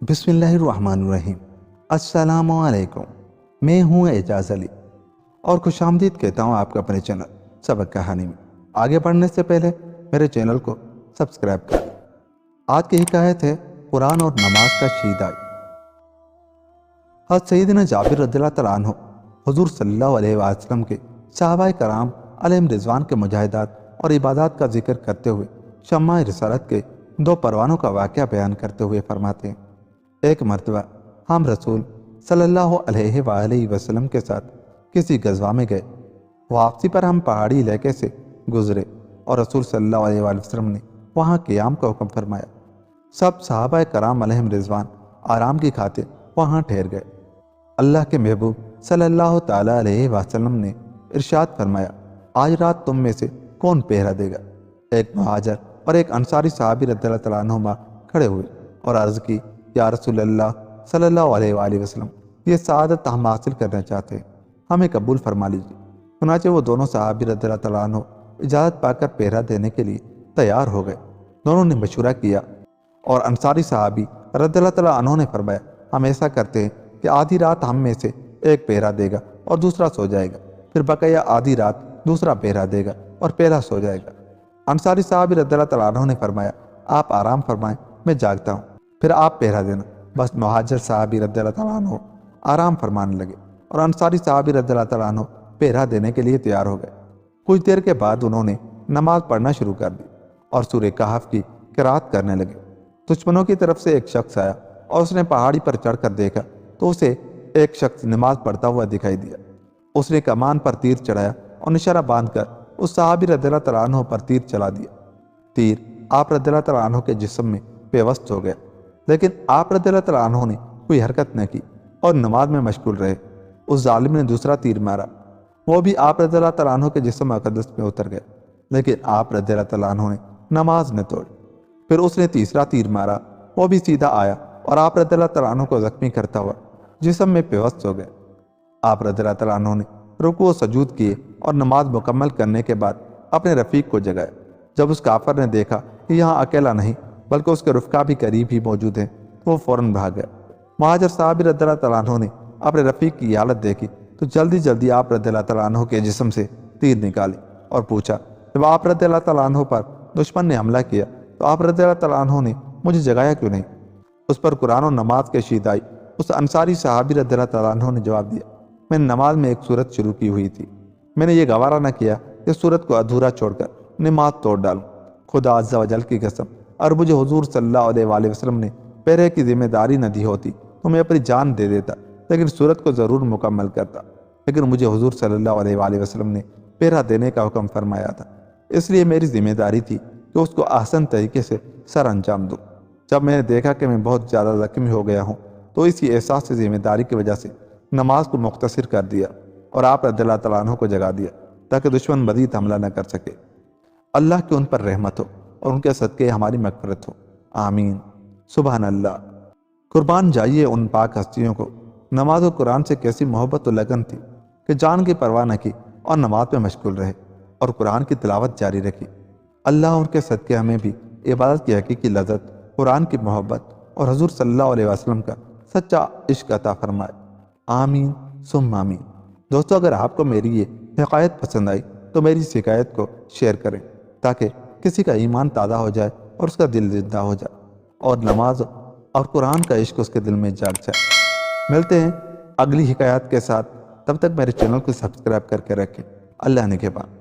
بسم اللہ الرحمن الرحیم۔ السلام علیکم، میں ہوں اعجاز علی اور خوش آمدید کہتا ہوں آپ کو اپنے چینل سبق کہانی میں۔ آگے بڑھنے سے پہلے میرے چینل کو سبسکرائب کریں۔ آج کی حکایت ہے قرآن اور نماز کا شیدائی۔ حضرت سیدنا جابر رضی اللہ تعالیٰ عنہ حضور صلی اللہ علیہ وسلم کے صحابہ کرام علیہم رضوان کے مجاہدات اور عبادات کا ذکر کرتے ہوئے شمع رسالت کے دو پروانوں کا واقعہ بیان کرتے ہوئے فرماتے ہیں، ایک مرتبہ ہم رسول صلی اللہ علیہ وآلہ وسلم کے ساتھ کسی غزوہ میں گئے۔ واپسی پر ہم پہاڑی علاقے سے گزرے اور رسول صلی اللہ علیہ وآلہ وسلم نے وہاں قیام کا حکم فرمایا۔ سب صحابہ کرام علیہم رضوان آرام کی خاطر وہاں ٹھہر گئے۔ اللہ کے محبوب صلی اللہ تعالیٰ علیہ وسلم نے ارشاد فرمایا، آج رات تم میں سے کون پہرا دے گا؟ ایک مہاجر اور ایک انصاری صحابی رضی اللہ تعالیٰ عنہما کھڑے ہوئے اور عرض کی، یا رسول اللہ صلی اللہ علیہ وآلہ وسلم، یہ سعادت ہم حاصل کرنا چاہتے ہیں، ہمیں قبول فرما لیجیے۔ چنانچہ وہ دونوں صحابی رضی اللہ تعالیٰ عنہ اجازت پا کر پہرا دینے کے لیے تیار ہو گئے۔ دونوں نے مشورہ کیا اور انصاری صحابی رضی اللہ تعالیٰ عنہ نے فرمایا، ہم ایسا کرتے ہیں کہ آدھی رات ہم میں سے ایک پہرا دے گا اور دوسرا سو جائے گا، پھر بقیہ آدھی رات دوسرا پہرا دے گا اور پہلا سو جائے گا۔ انصاری صحابی رضی اللہ تعالیٰ عنہ نے فرمایا، آپ آرام فرمائیں، میں جاگتا ہوں، پھر آپ پہرا دینا۔ بس مہاجر صحابی رضی اللہ تعالیٰ عنہ آرام فرمانے لگے اور انصاری صحابی رضی اللہ تعالیٰ عنہ پہرا دینے کے لیے تیار ہو گئے۔ کچھ دیر کے بعد انہوں نے نماز پڑھنا شروع کر دی اور سورہ کہف کی قرات کرنے لگے۔ دشمنوں کی طرف سے ایک شخص آیا اور اس نے پہاڑی پر چڑھ کر دیکھا تو اسے ایک شخص نماز پڑھتا ہوا دکھائی دیا۔ اس نے کمان پر تیر چڑھایا اور نشانہ باندھ کر اس صحابی رضی اللہ تعالیٰ عنہ پر تیر چلا دیا۔ تیر آپ رضی اللہ تعالیٰ عنہ کے جسم میں پیوست ہو گیا، لیکن آپ رضی اللہ تعالیٰ عنہ نے کوئی حرکت نہ کی اور نماز میں مشغول رہے۔ اس ظالم نے دوسرا تیر مارا، وہ بھی آپ رضی اللہ تعالیٰ عنہ کے جسم مقدس میں اتر گیا، لیکن آپ رضی اللہ تعالیٰ عنہ نے نماز نہ توڑی۔ پھر اس نے تیسرا تیر مارا، وہ بھی سیدھا آیا اور آپ رضی اللہ تعالیٰ عنہ کو زخمی کرتا ہوا جسم میں پیوست ہو گیا۔ آپ رضی اللہ تعالیٰ عنہ نے رکوع و سجود کیے اور نماز مکمل کرنے کے بعد اپنے رفیق کو جگایا۔ جب اس کافر نے دیکھا کہ یہاں اکیلا نہیں بلکہ اس کے رفقا بھی قریب ہی موجود ہیں تو وہ فوراً بھاگ گیا۔ مہاجر صحابی رضی اللہ تعالیٰ عنہ نے اپنے رفیق کی حالت دیکھی تو جلدی جلدی آپ رضی اللہ تعالیٰ عنہ کے جسم سے تیر نکالی اور پوچھا، جب آپ رضی اللہ تعالیٰ عنہ پر دشمن نے حملہ کیا تو آپ رضی اللہ تعالیٰ عنہ نے مجھے جگایا کیوں نہیں؟ اس پر قرآن و نماز کے شیدائی اس انصاری صحابی رضی اللہ تعالیٰ عنہ نے جواب دیا، میں نے نماز میں ایک سورت شروع کی ہوئی تھی، میں نے یہ گوارہ نہ کیا کہ سورت کو ادھورا چھوڑ کر نماز توڑ ڈالوں۔ خدا عز و جل کی قسم، اور مجھے حضور صلی اللہ علیہ وآلہ وسلم نے پہرے کی ذمہ داری نہ دی ہوتی تو میں اپنی جان دے دیتا، لیکن سورت کو ضرور مکمل کرتا، لیکن مجھے حضور صلی اللہ علیہ وآلہ وسلم نے پہرا دینے کا حکم فرمایا تھا، اس لیے میری ذمہ داری تھی کہ اس کو احسن طریقے سے سر انجام دوں۔ جب میں نے دیکھا کہ میں بہت زیادہ زخمی ہو گیا ہوں تو اسی احساس سے ذمہ داری کی وجہ سے نماز کو مختصر کر دیا اور آپ رضی اللہ تعالیٰ عنہ کو جگا دیا تاکہ دشمن مزید حملہ نہ کر سکے۔ اللہ کی ان پر رحمت ہو اور ان کے صدقے ہماری مغفرت ہو، آمین۔ سبحان اللہ۔ قربان جائیے ان پاک ہستیوں کو، نماز و قرآن سے کیسی محبت و لگن تھی کہ جان کی پرواہ نہ کی اور نماز میں مشغول رہے اور قرآن کی تلاوت جاری رکھی۔ اللہ ان کے صدقے ہمیں بھی عبادت کی حقیقی لذت، قرآن کی محبت اور حضور صلی اللہ علیہ وسلم کا سچا عشق عطا فرمائے، آمین ثم آمین۔ دوستو، اگر آپ کو میری یہ حکایت پسند آئی تو میری اس حکایت کو شیئر کریں تاکہ کسی کا ایمان تازہ ہو جائے اور اس کا دل زندہ ہو جائے اور نماز اور قرآن کا عشق اس کے دل میں جاگ جائے۔ ملتے ہیں اگلی حکایات کے ساتھ، تب تک میرے چینل کو سبسکرائب کر کے رکھیں۔ اللہ نگہبان۔